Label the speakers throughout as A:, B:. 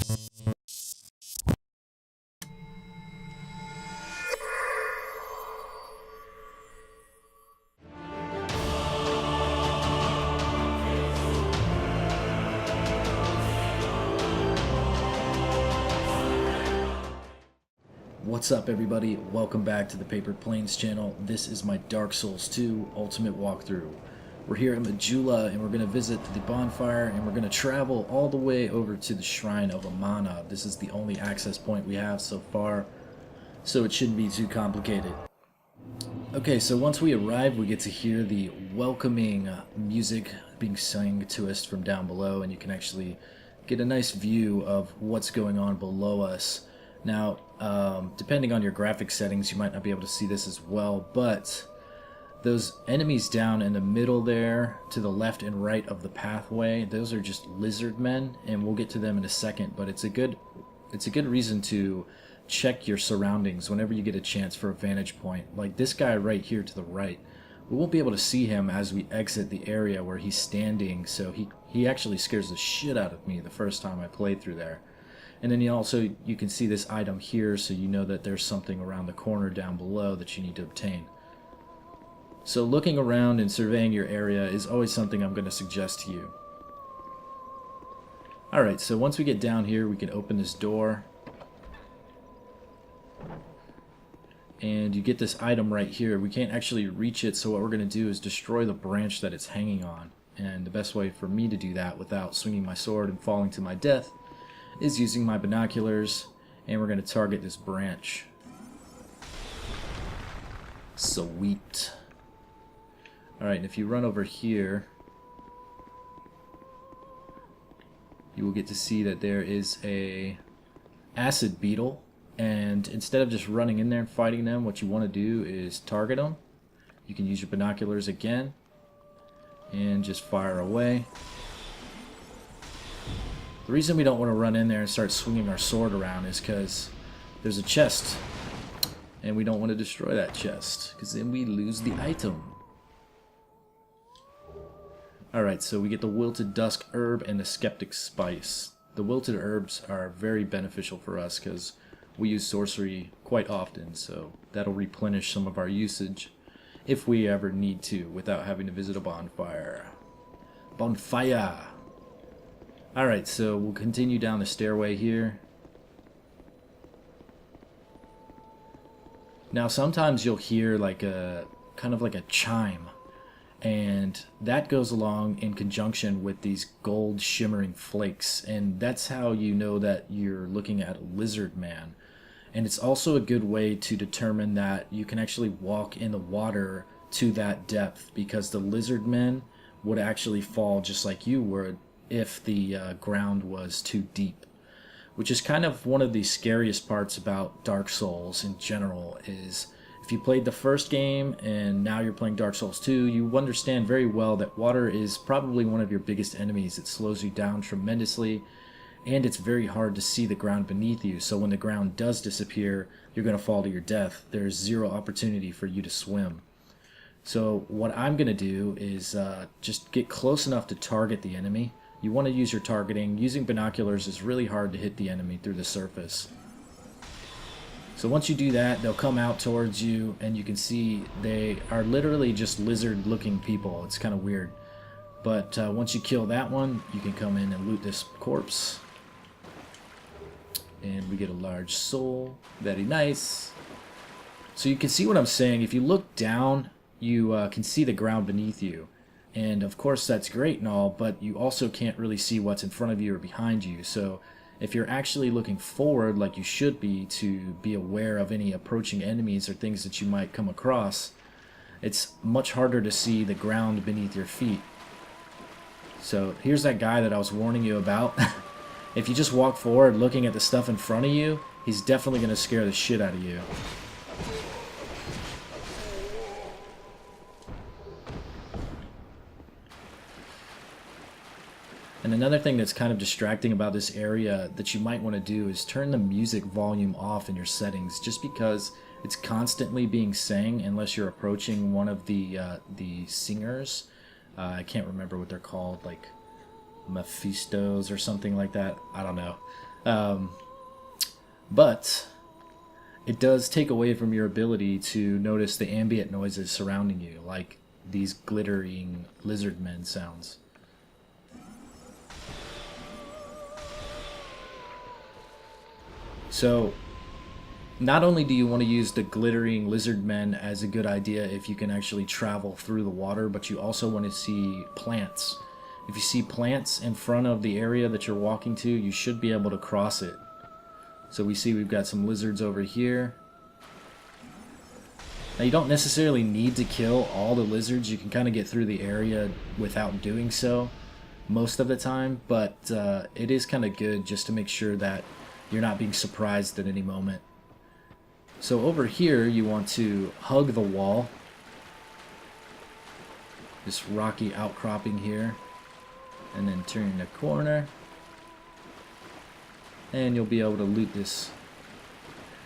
A: What's up everybody, welcome back to the Paper Planes channel. This is my Dark Souls 2 Ultimate Walkthrough. We're here at Majula and we're going to visit the Bonfire and we're going to travel all the way over to the Shrine of Amana. This is the only access point we have so far, so it shouldn't be too complicated. Okay, so once we arrive we get to hear the welcoming music being sung to us from down below, and you can actually get a nice view of what's going on below us. Now, depending on your graphic settings, you might not be able to see this as well, but those enemies down in the middle there, to the left and right of the pathway, those are just lizard men, and we'll get to them in a second, but it's a good reason to check your surroundings whenever you get a chance for a vantage point. Like this guy right here to the right, we won't be able to see him as we exit the area where he's standing, so he actually scares the shit out of me the first time I played through there. And then you can see this item here, so you know that there's something around the corner down below that you need to obtain. So looking around and surveying your area is always something I'm going to suggest to you. Alright, so once we get down here, we can open this door. And you get this item right here. We can't actually reach it, so what we're going to do is destroy the branch that it's hanging on. And the best way for me to do that without swinging my sword and falling to my death is using my binoculars, and we're going to target this branch. Sweet. Alright, and if you run over here, you will get to see that there is a acid beetle, and instead of just running in there and fighting them, what you want to do is target them. You can use your binoculars again and just fire away. The reason we don't want to run in there and start swinging our sword around is because there's a chest, and we don't want to destroy that chest, because then we lose the item. Alright, so we get the Wilted Dusk Herb and the Skeptic Spice. The Wilted Herbs are very beneficial for us because we use sorcery quite often, so that'll replenish some of our usage if we ever need to without having to visit a bonfire. Bonfire! Alright, so we'll continue down the stairway here. Now sometimes you'll hear like a kind of like a chime, and that goes along in conjunction with these gold shimmering flakes, and that's how you know that you're looking at a lizard man. And it's also a good way to determine that you can actually walk in the water to that depth, because the lizard men would actually fall just like you would if the ground was too deep, which is kind of one of the scariest parts about Dark Souls in general. Is if you played the first game and now you're playing Dark Souls 2, you understand very well that water is probably one of your biggest enemies. It slows you down tremendously, and it's very hard to see the ground beneath you, so when the ground does disappear, you're going to fall to your death. There's zero opportunity for you to swim. So what I'm going to do is just get close enough to target the enemy. You want to use your targeting. Using binoculars is really hard to hit the enemy through the surface. So once you do that, they'll come out towards you, and you can see they are literally just lizard-looking people. It's kind of weird. But once you kill that one, you can come in and loot this corpse. And we get a large soul. Very nice. So you can see what I'm saying. If you look down, you can see the ground beneath you. And of course that's great and all, but you also can't really see what's in front of you or behind you. So if you're actually looking forward like you should be, to be aware of any approaching enemies or things that you might come across, it's much harder to see the ground beneath your feet. So here's that guy that I was warning you about. If you just walk forward looking at the stuff in front of you, he's definitely going to scare the shit out of you. And another thing that's kind of distracting about this area that you might want to do is turn the music volume off in your settings, just because it's constantly being sang unless you're approaching one of the singers. I can't remember what they're called, like Mephistos or something like that. I don't know. Um, but it does take away from your ability to notice the ambient noises surrounding you, like these glittering lizard men sounds. So, not only do you want to use the glittering lizard men as a good idea if you can actually travel through the water, but you also want to see plants. If you see plants in front of the area that you're walking to, you should be able to cross it. So we see we've got some lizards over here. Now you don't necessarily need to kill all the lizards. You can kind of get through the area without doing so most of the time, but it is kind of good just to make sure that you're not being surprised at any moment. So over here you want to hug the wall. This rocky outcropping here. And then turn the corner. And you'll be able to loot this.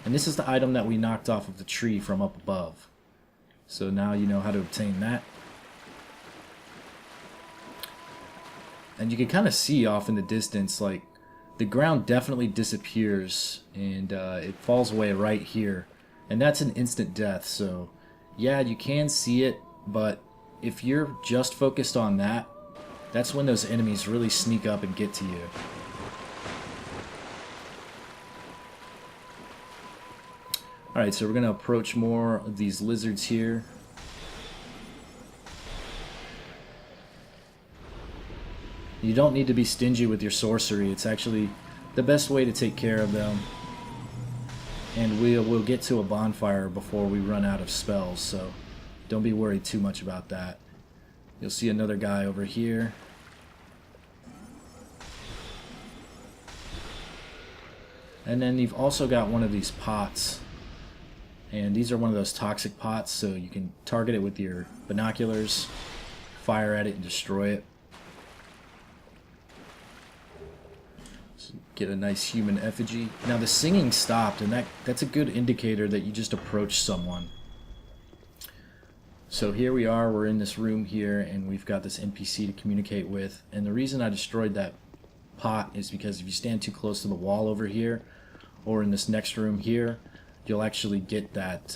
A: And this is the item that we knocked off of the tree from up above. So now you know how to obtain that. And you can kind of see off in the distance, like, the ground definitely disappears and it falls away right here. And that's an instant death, so yeah, you can see it, but if you're just focused on that, that's when those enemies really sneak up and get to you. Alright, so we're going to approach more of these lizards here. You don't need to be stingy with your sorcery. It's actually the best way to take care of them. And we'll get to a bonfire before we run out of spells, so don't be worried too much about that. You'll see another guy over here. And then you've also got one of these pots. And these are one of those toxic pots, so you can target it with your binoculars, fire at it and destroy it. Get a nice human effigy. Now the singing stopped, and that's a good indicator that you just approached someone. So here we are, we're in this room here, and we've got this NPC to communicate with. And the reason I destroyed that pot is because if you stand too close to the wall over here, or in this next room here, you'll actually get that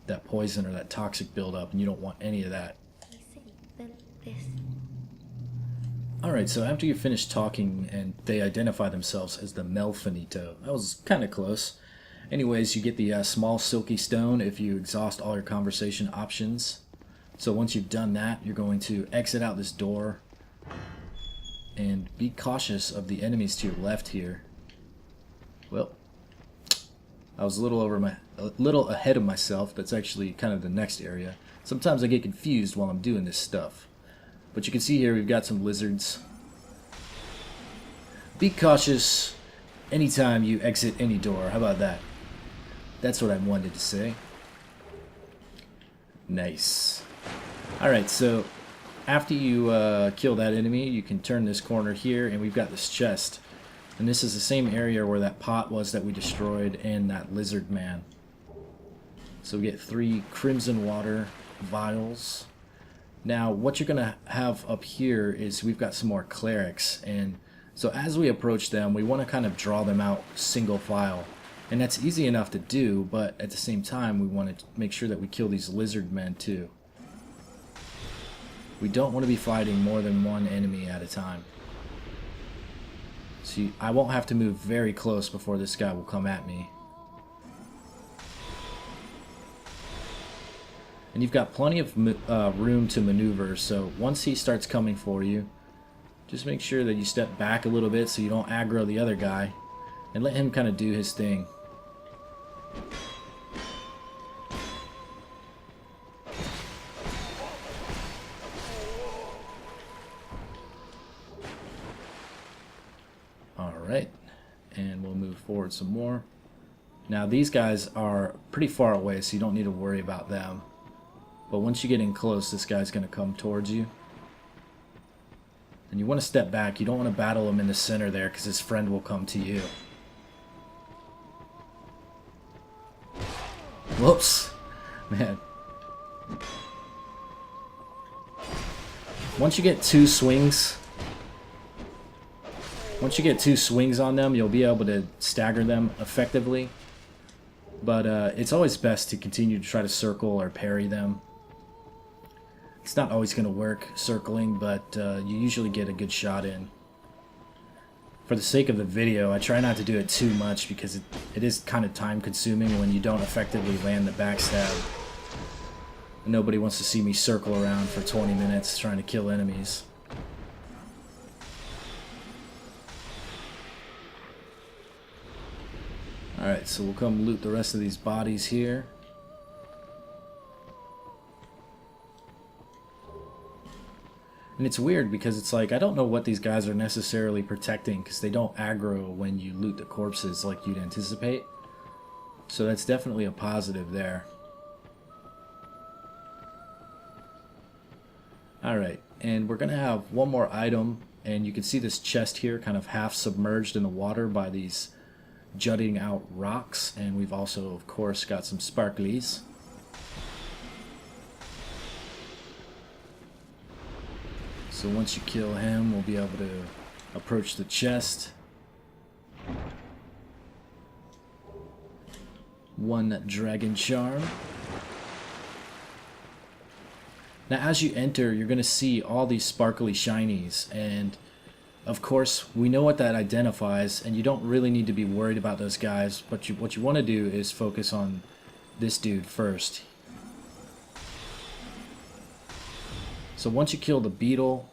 A: that poison or that toxic buildup, and you don't want any of that. Alright, so after you finish talking and they identify themselves as the Milfanito, that was kind of close. Anyways, you get the small silky stone if you exhaust all your conversation options. So once you've done that, you're going to exit out this door and be cautious of the enemies to your left here. Well, I was a little ahead of myself. That's actually kind of the next area. Sometimes I get confused while I'm doing this stuff. But you can see here we've got some lizards. Be cautious anytime you exit any door. How about that? That's what I wanted to say. Nice. Alright, so after you kill that enemy, you can turn this corner here and we've got this chest. And this is the same area where that pot was that we destroyed and that lizard man. So we get 3 crimson water vials. Now, what you're going to have up here is we've got some more clerics, and so as we approach them, we want to kind of draw them out single file. And that's easy enough to do, but at the same time, we want to make sure that we kill these lizard men too. We don't want to be fighting more than one enemy at a time. See, I won't have to move very close before this guy will come at me. And you've got plenty of room to maneuver, so once he starts coming for you, just make sure that you step back a little bit so you don't aggro the other guy, and let him kind of do his thing. Alright, and we'll move forward some more. Now these guys are pretty far away, so you don't need to worry about them. But once you get in close, this guy's going to come towards you. And you want to step back. You don't want to battle him in the center there because his friend will come to you. Whoops. Man. Once you get 2 swings, Once you get 2 swings on them, you'll be able to stagger them effectively. But it's always best to continue to try to circle or parry them. It's not always going to work circling, but you usually get a good shot in. For the sake of the video, I try not to do it too much because it is kind of time consuming when you don't effectively land the backstab. Nobody wants to see me circle around for 20 minutes trying to kill enemies. Alright, so we'll come loot the rest of these bodies here. And it's weird because it's like, I don't know what these guys are necessarily protecting because they don't aggro when you loot the corpses like you'd anticipate. So that's definitely a positive there. Alright, and we're going to have one more item, and you can see this chest here kind of half submerged in the water by these jutting out rocks, and we've also of course got some sparklies. So once you kill him, we'll be able to approach the chest. One dragon charm. Now as you enter, you're going to see all these sparkly shinies, and of course, we know what that identifies, and you don't really need to be worried about those guys, but what you want to do is focus on this dude first. So once you kill the beetle,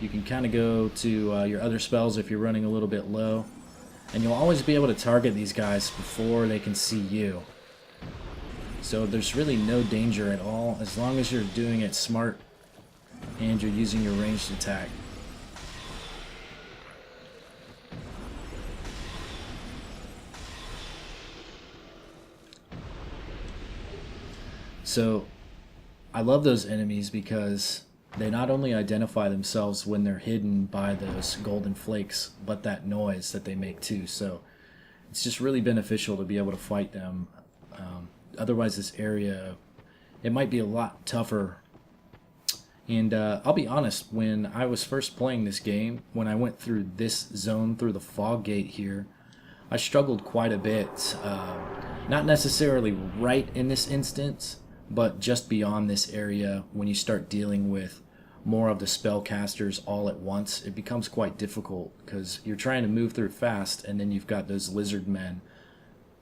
A: you can kind of go to your other spells if you're running a little bit low, and you'll always be able to target these guys before they can see you. So there's really no danger at all, as long as you're doing it smart and you're using your ranged attack. So I love those enemies because they not only identify themselves when they're hidden by those golden flakes, but that noise that they make too. So it's just really beneficial to be able to fight them. Otherwise this area, it might be a lot tougher. And I'll be honest, when I was first playing this game, when I went through this zone through the fog gate here, I struggled quite a bit. Not necessarily right in this instance, but just beyond this area, when you start dealing with more of the spellcasters all at once, it becomes quite difficult because you're trying to move through fast, and then you've got those lizard men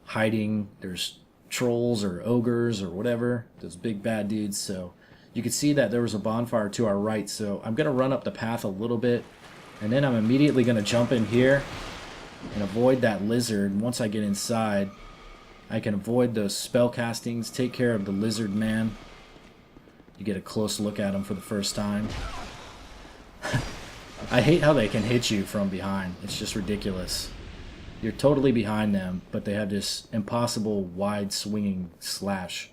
A: hiding. There's trolls or ogres or whatever, those big bad dudes. So you can see that there was a bonfire to our right, so I'm going to run up the path a little bit, and then I'm immediately going to jump in here and avoid that lizard. Once I get inside, I can avoid those spell castings, take care of the lizard man. You get a close look at him for the first time. I hate how they can hit you from behind. It's just ridiculous. You're totally behind them, but they have this impossible wide swinging slash.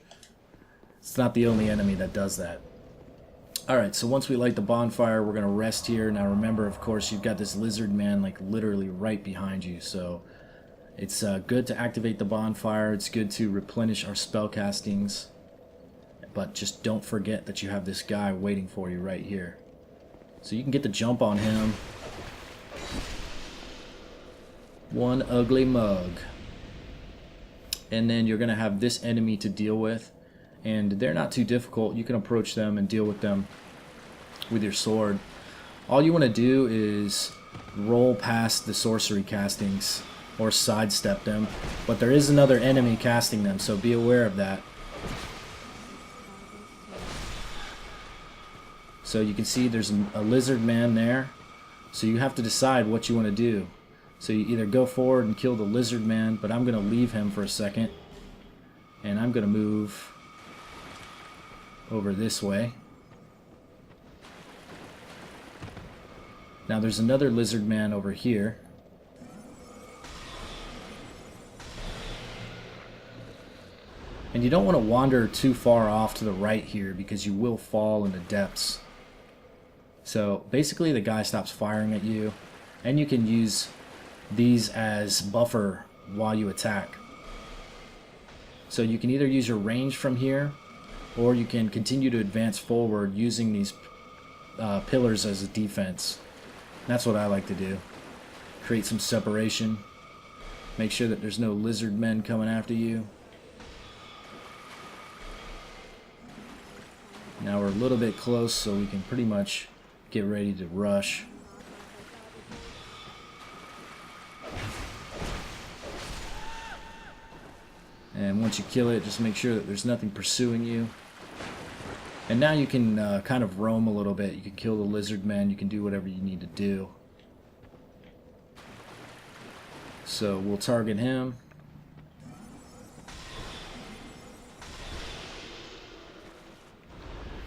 A: It's not the only enemy that does that. Alright, so once we light the bonfire, we're going to rest here. Now remember, of course, you've got this lizard man like literally right behind you, so it's good to activate the bonfire. It's good to replenish our spell castings, but just don't forget that you have this guy waiting for you right here. So you can get the jump on him. One ugly mug. And then you're going to have this enemy to deal with, and they're not too difficult. You can approach them and deal with them with your sword. All you want to do is roll past the sorcery castings or sidestep them, but there is another enemy casting them, so be aware of that. So you can see there's a lizard man there, so you have to decide what you want to do. So you either go forward and kill the lizard man, but I'm going to leave him for a second, and I'm going to move over this way. Now there's another lizard man over here. And you don't want to wander too far off to the right here because you will fall in the depths. So basically the guy stops firing at you, and you can use these as buffer while you attack. So you can either use your range from here, or you can continue to advance forward using these pillars as a defense. That's what I like to do. create some separation. Make sure that there's no lizard men coming after you. Now we're a little bit close, so we can pretty much get ready to rush. And once you kill it, just make sure that there's nothing pursuing you. And now you can kind of roam a little bit. You can kill the lizard men. You can do whatever you need to do. So we'll target him.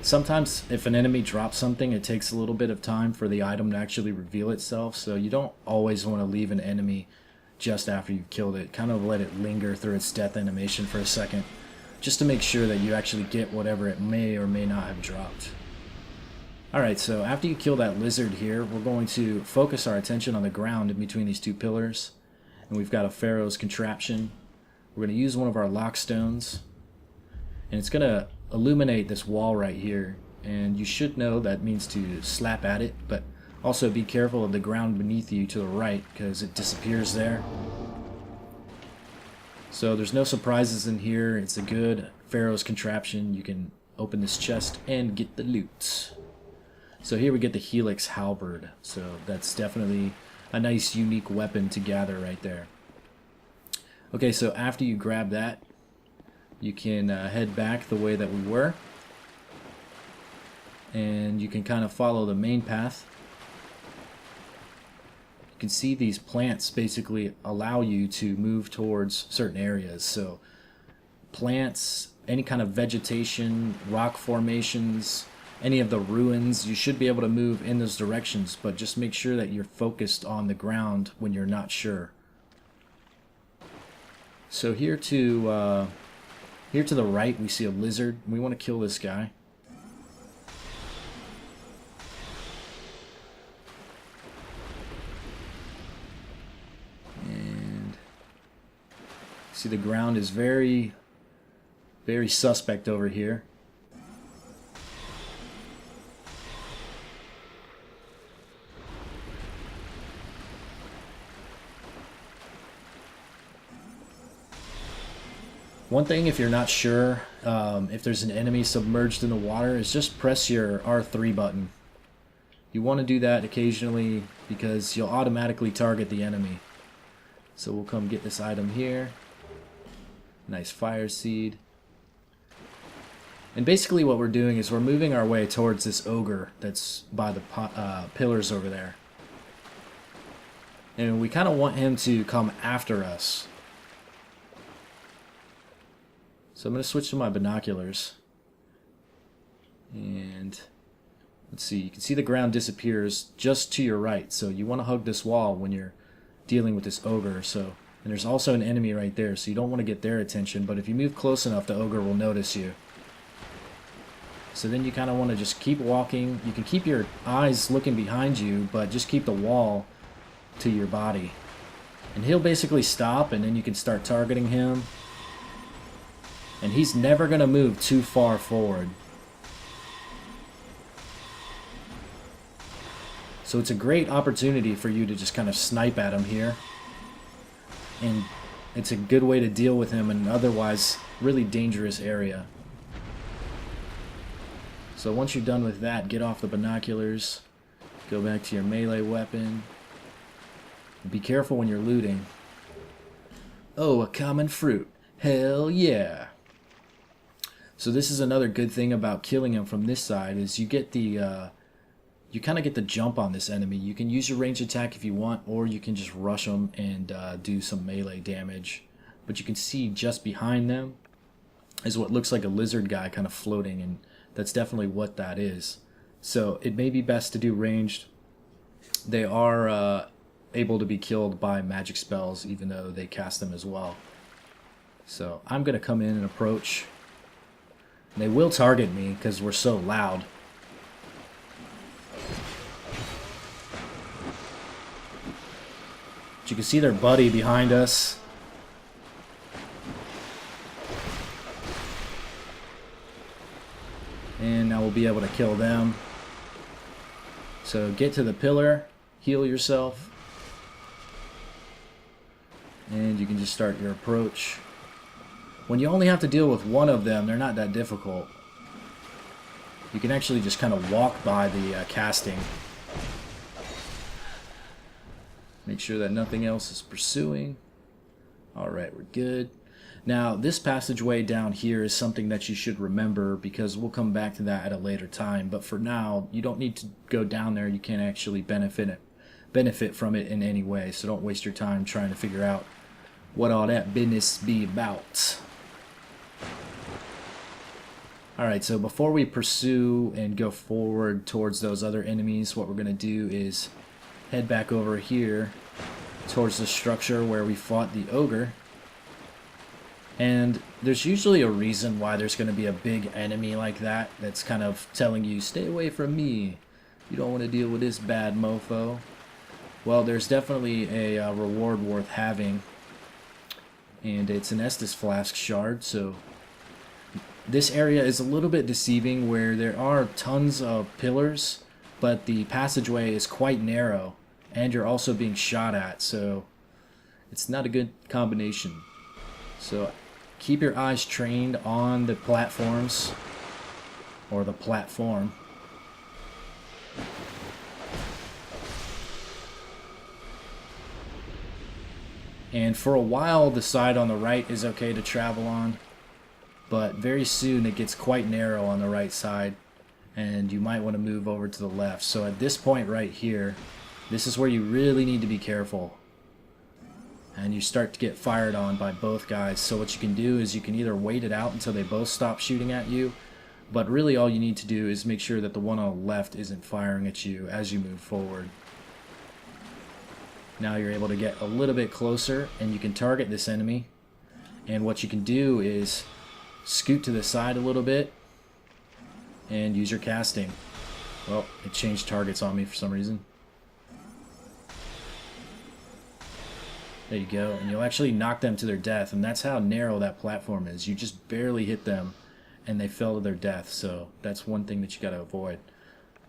A: Sometimes if an enemy drops something, it takes a little bit of time for the item to actually reveal itself. So you don't always want to leave an enemy just after you've killed it. Kind of let it linger through its death animation for a second, just to make sure that you actually get whatever it may or may not have dropped. Alright, so after you kill that lizard here, we're going to focus our attention on the ground in between these two pillars. And we've got a Pharros contraption. We're going to use one of our lock stones. And it's going to illuminate this wall right here. And you should know that means to slap at it, but also be careful of the ground beneath you to the right, because it disappears there. So there's no surprises in here. It's a good Pharros contraption. You can open this chest and get the loot. So here we get the Helix Halberd. So that's definitely a nice unique weapon to gather right there. Okay, so after you grab that, you can head back the way that we were. And you can kind of follow the main path. You can see these plants basically allow you to move towards certain areas. So plants, any kind of vegetation, rock formations, any of the ruins, you should be able to move in those directions, but just make sure that you're focused on the ground when you're not sure. So here to the right we see a lizard. We want to kill this guy. And see, the ground is very suspect over here. One thing, if you're not sure if there's an enemy submerged in the water, is just press your R3 button. You want to do that occasionally because you'll automatically target the enemy. So we'll come get this item here. Nice fire seed. And basically what we're doing is we're moving our way towards this ogre that's by the pillars over there. And we kind of want him to come after us. So I'm going to switch to my binoculars. And let's see, you can see the ground disappears just to your right. So you want to hug this wall when you're dealing with this ogre. And there's also an enemy right there, so you don't want to get their attention. But if you move close enough, the ogre will notice you. So then you kind of want to just keep walking. You can keep your eyes looking behind you, but just keep the wall to your body. And he'll basically stop, and then you can start targeting him. And he's never going to move too far forward. So it's a great opportunity for you to just kind of snipe at him here. And it's a good way to deal with him in an otherwise really dangerous area. So once you're done with that, get off the binoculars. Go back to your melee weapon. Be careful when you're looting. Oh, a common fruit. Hell yeah. So this is another good thing about killing him from this side, is you get the you kind of get the jump on this enemy. You can use your range attack if you want, or you can just rush them and do some melee damage. But you can see just behind them is what looks like a lizard guy kind of floating, and that's definitely what that is. So it may be best to do ranged. They are able to be killed by magic spells, even though they cast them as well. So I'm going to come in and approach. They will target me because we're so loud. But you can see their buddy behind us. And now we'll be able to kill them. So get to the pillar, heal yourself. and you can just start your approach. When you only have to deal with one of them, they're not that difficult. You can actually just kind of walk by the casting. Make sure that nothing else is pursuing. Alright, we're good. Now, this passageway down here is something that you should remember, because we'll come back to that at a later time. But for now, you don't need to go down there. You can't actually benefit from it in any way. So don't waste your time trying to figure out what all that business be about. Alright, so before we pursue and go forward towards those other enemies, what we're going to do is head back over here towards the structure where we fought the ogre. And there's usually a reason why there's going to be a big enemy like that that's kind of telling you, stay away from me. You don't want to deal with this bad mofo. Well, there's definitely a reward worth having. And it's an Estus Flask shard, so this area is a little bit deceiving where there are tons of pillars, but the passageway is quite narrow, and you're also being shot at, so it's not a good combination. So keep your eyes trained on the platforms, or the platform. And for a while, the side on the right is okay to travel on, but very soon it gets quite narrow on the right side, and you might want to move over to the left. So at this point right here, this is where you really need to be careful. And you start to get fired on by both guys. So what you can do is you can either wait it out until they both stop shooting at you, but really all you need to do is make sure that the one on the left isn't firing at you as you move forward. Now you're able to get a little bit closer and you can target this enemy. And what you can do is scoot to the side a little bit and use your casting. Well, it changed targets on me for some reason. There you go, and you'll actually knock them to their death, and that's how narrow that platform is. You just barely hit them and they fell to their death, so that's one thing that you got to avoid.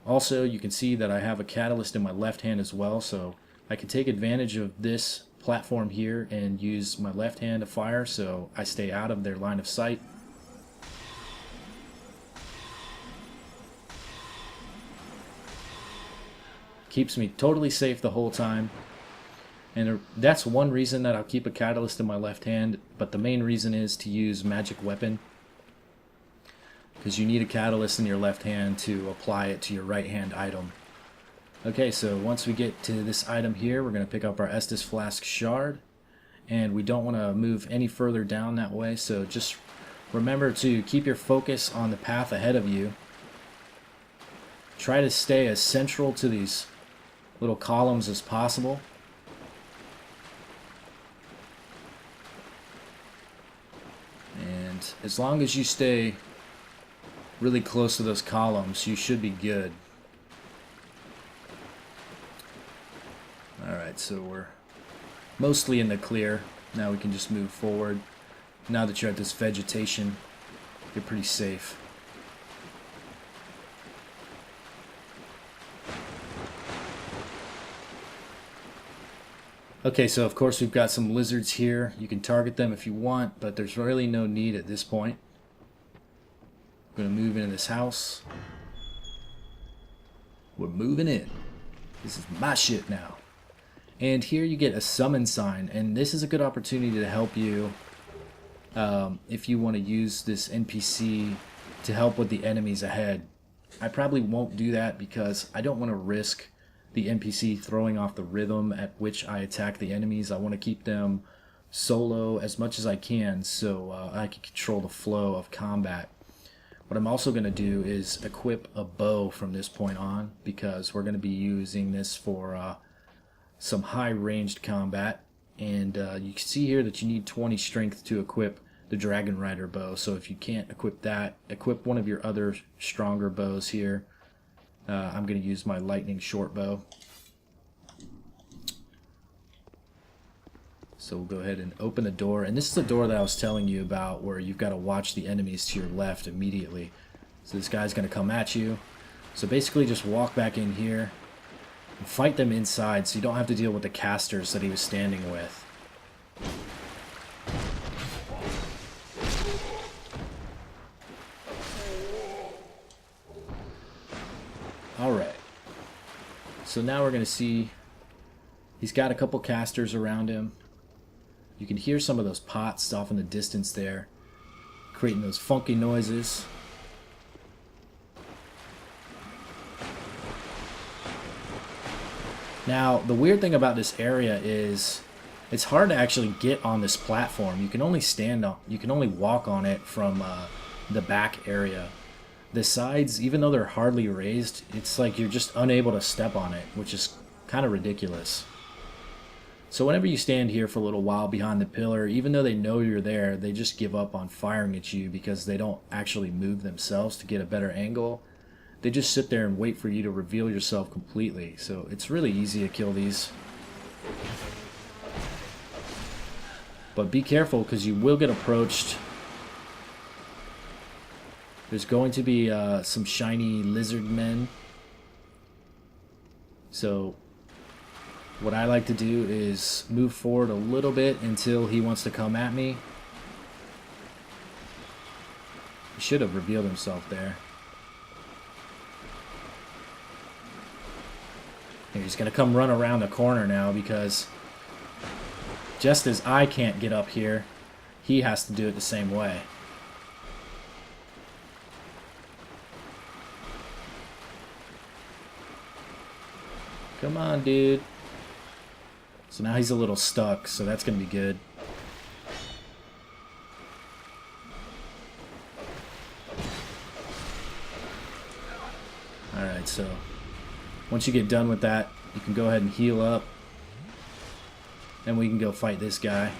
A: Also, you can see that I have a catalyst in my left hand as well, so I can take advantage of this platform here and use my left hand to fire, so I stay out of their line of sight. Keeps me totally safe the whole time. And that's one reason that I'll keep a catalyst in my left hand, but the main reason is to use magic weapon. Because you need a catalyst in your left hand to apply it to your right hand item. Okay, so once we get to this item here, we're going to pick up our Estus Flask shard. And we don't want to move any further down that way, so just remember to keep your focus on the path ahead of you. Try to stay as central to these little columns as possible. And as long as you stay really close to those columns, you should be good. Alright, so we're mostly in the clear. Now we can just move forward. Now that you're at this vegetation, you're pretty safe. Okay, so of course we've got some lizards here. You can target them if you want, but there's really no need at this point. I'm going to move into this house. We're moving in. This is my shit now. And here you get a summon sign, and this is a good opportunity to help you if you want to use this NPC to help with the enemies ahead. I probably won't do that because I don't want to risk the NPC throwing off the rhythm at which I attack the enemies. I want to keep them solo as much as I can so I can control the flow of combat. What I'm also going to do is equip a bow from this point on, because we're going to be using this for some high-ranged combat. And you can see here that you need 20 strength to equip the Dragon Rider bow. So if you can't equip that, equip one of your other stronger bows here. I'm going to use my lightning short bow. So we'll go ahead and open the door. And this is the door that I was telling you about, where you've got to watch the enemies to your left immediately. So this guy's going to come at you. So basically just walk back in here and fight them inside so you don't have to deal with the casters that he was standing with. So now we're going to see he's got a couple casters around him. You can hear some of those pots off in the distance there, creating those funky noises. Now, the weird thing about this area is it's hard to actually get on this platform. You can only walk on it from the back area. The sides, even though they're hardly raised, it's like you're just unable to step on it, which is kind of ridiculous. So whenever you stand here for a little while behind the pillar, even though they know you're there, they just give up on firing at you because they don't actually move themselves to get a better angle. They just sit there and wait for you to reveal yourself completely. So it's really easy to kill these. But be careful because you will get approached. There's going to be some shiny lizard men. So what I like to do is move forward a little bit until he wants to come at me. He should have revealed himself there. He's going to come run around the corner now because just as I can't get up here, he has to do it the same way. Come on, dude. So now he's a little stuck, so that's going to be good. Alright, so once you get done with that, you can go ahead and heal up. And we can go fight this guy.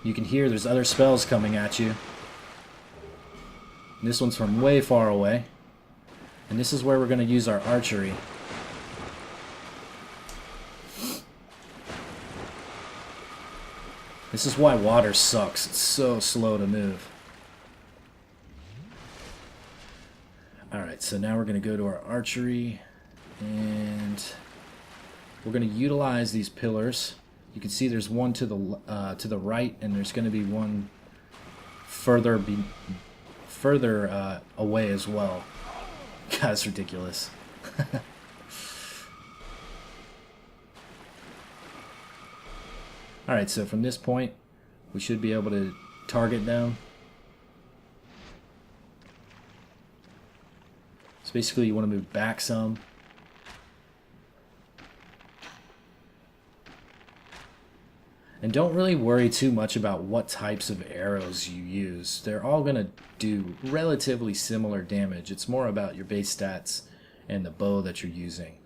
A: You can hear there's other spells coming at you. This one's from way far away. And this is where we're going to use our archery. This is why water sucks. It's so slow to move. Alright, so now we're going to go to our archery. And we're going to utilize these pillars. You can see there's one to the right, and there's going to be one further away as well. God, that's ridiculous. Alright, so from this point, we should be able to target them. So basically you want to move back some. And don't really worry too much about what types of arrows you use. They're all going to do relatively similar damage. It's more about your base stats and the bow that you're using.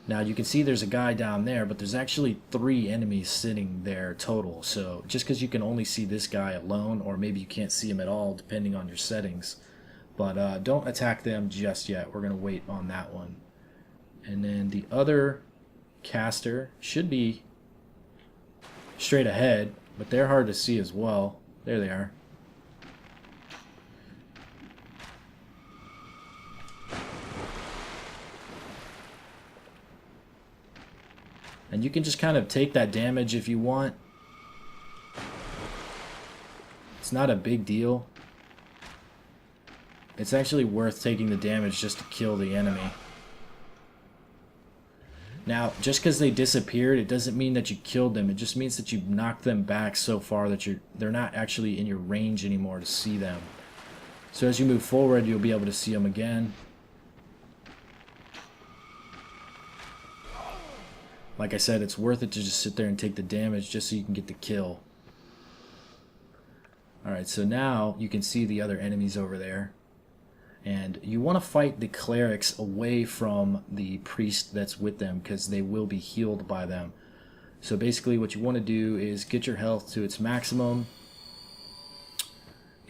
A: Now you can see there's a guy down there, but there's actually 3 enemies sitting there total. So just because you can only see this guy alone, or maybe you can't see him at all depending on your settings. But don't attack them just yet. We're going to wait on that one. And then the other caster should be straight ahead, but they're hard to see as well. There they are. And you can just kind of take that damage if you want. It's not a big deal. It's actually worth taking the damage just to kill the enemy. Now, just because they disappeared, it doesn't mean that you killed them. It just means that you knocked them back so far that they're not actually in your range anymore to see them. So as you move forward, you'll be able to see them again. Like I said, it's worth it to just sit there and take the damage just so you can get the kill. Alright, so now you can see the other enemies over there. And you want to fight the clerics away from the priest that's with them because they will be healed by them. So basically what you want to do is get your health to its maximum.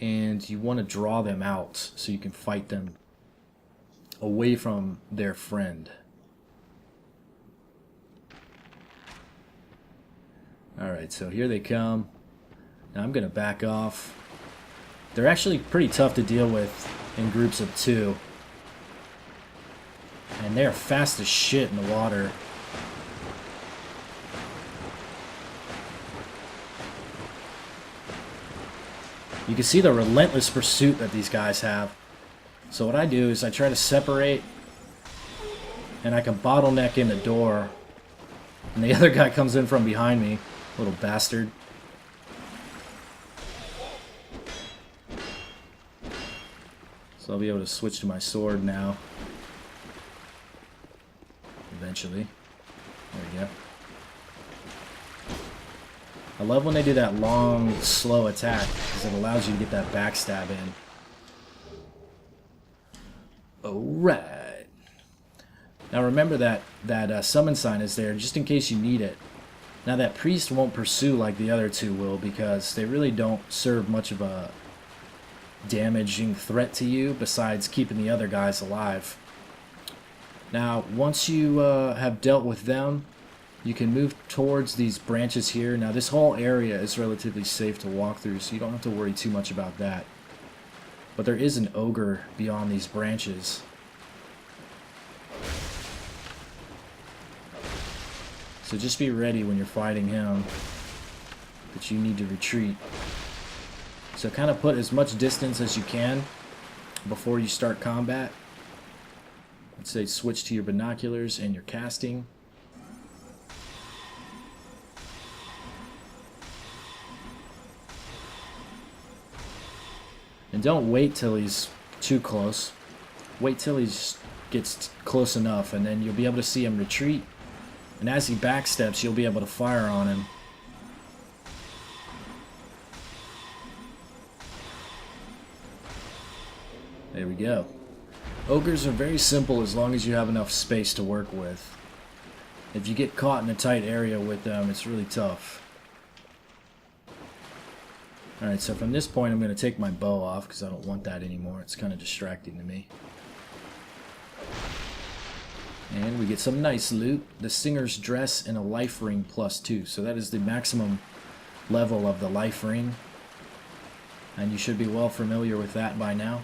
A: And you want to draw them out so you can fight them away from their friend. Alright, so here they come. Now I'm going to back off. They're actually pretty tough to deal with in groups of 2. And they're fast as shit in the water. You can see the relentless pursuit that these guys have. So what I do is I try to separate, and I can bottleneck in the door. And the other guy comes in from behind me, little bastard. So I'll be able to switch to my sword now. Eventually. There we go. I love when they do that long, slow attack, because it allows you to get that backstab in. Alright. Now remember that summon sign is there just in case you need it. Now that priest won't pursue like the other two will, because they really don't serve much of a damaging threat to you besides keeping the other guys alive. Now once you have dealt with them, you can move towards these branches here. Now this whole area is relatively safe to walk through, so you don't have to worry too much about that. But there is an ogre beyond these branches. So just be ready when you're fighting him that you need to retreat. So kind of put as much distance as you can before you start combat. Let's say switch to your binoculars and your casting. And don't wait till he's too close. Wait till he gets close enough, and then you'll be able to see him retreat. And as he backsteps, you'll be able to fire on him. There we go. Ogres are very simple as long as you have enough space to work with. If you get caught in a tight area with them, it's really tough. Alright, so from this point I'm going to take my bow off because I don't want that anymore. It's kind of distracting to me. And we get some nice loot. The Singer's Dress and a life ring +2. So that is the maximum level of the life ring. And you should be well familiar with that by now.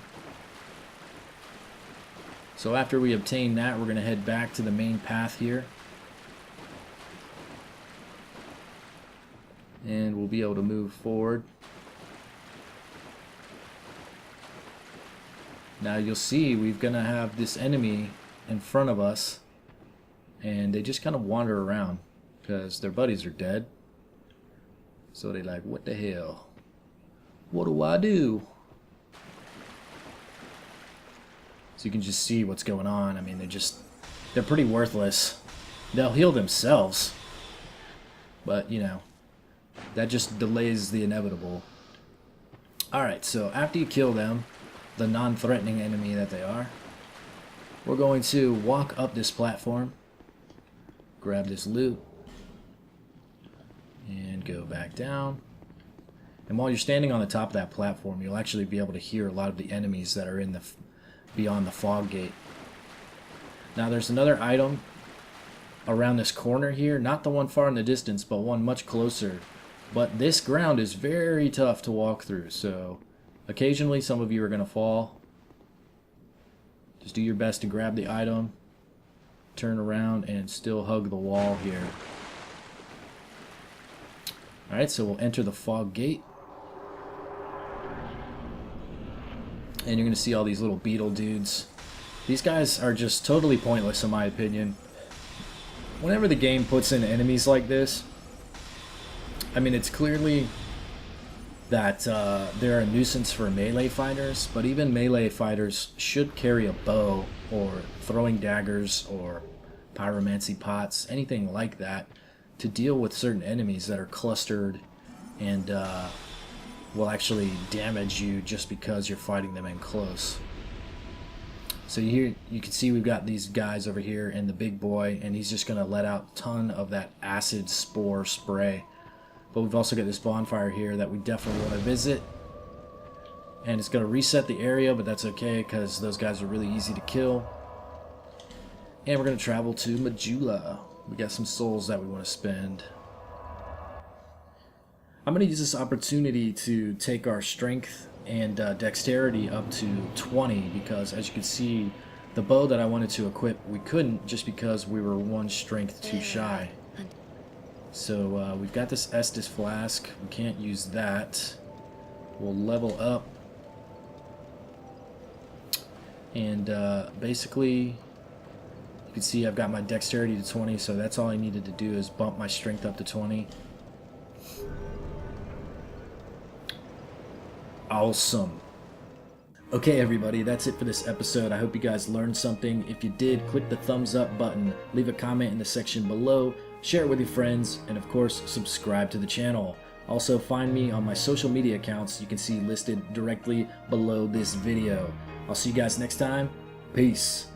A: So after we obtain that, we're going to head back to the main path here. And we'll be able to move forward. Now you'll see we're going to have this enemy in front of us. And they just kind of wander around because their buddies are dead. So they're like, what the hell? What do I do? So you can just see what's going on. I mean, they're pretty worthless. They'll heal themselves. But, you know, that just delays the inevitable. Alright, so after you kill them, the non-threatening enemy that they are, we're going to walk up this platform, grab this loot, and go back down. And while you're standing on the top of that platform, you'll actually be able to hear a lot of the enemies that are in the beyond the fog gate. Now there's another item around this corner here, not the one far in the distance, but one much closer. But this ground is very tough to walk through, so occasionally some of you are going to fall. Just do your best to grab the item, turn around, and still hug the wall here. Alright, so we'll enter the fog gate. And you're going to see all these little beetle dudes. These guys are just totally pointless in my opinion. Whenever the game puts in enemies like this, I mean, it's clearly that they're a nuisance for melee fighters, but even melee fighters should carry a bow or throwing daggers or pyromancy pots, anything like that, to deal with certain enemies that are clustered and will actually damage you just because you're fighting them in close. So you can see we've got these guys over here and the big boy, and he's just going to let out a ton of that acid spore spray. But we've also got this bonfire here that we definitely want to visit. And it's going to reset the area, but that's okay because those guys are really easy to kill. And we're going to travel to Majula. We got some souls that we want to spend. I'm going to use this opportunity to take our strength and dexterity up to 20 because, as you can see, the bow that I wanted to equip, we couldn't just because we were one strength too shy. So we've got this Estus flask. We can't use that. We'll level up. And basically, you can see I've got my dexterity to 20, so that's all I needed to do is bump my strength up to 20. Awesome. Okay, everybody, that's it for this episode. I hope you guys learned something. If you did, click the thumbs up button, leave a comment in the section below, share it with your friends, and of course, subscribe to the channel. Also, find me on my social media accounts you can see listed directly below this video. I'll see you guys next time. Peace.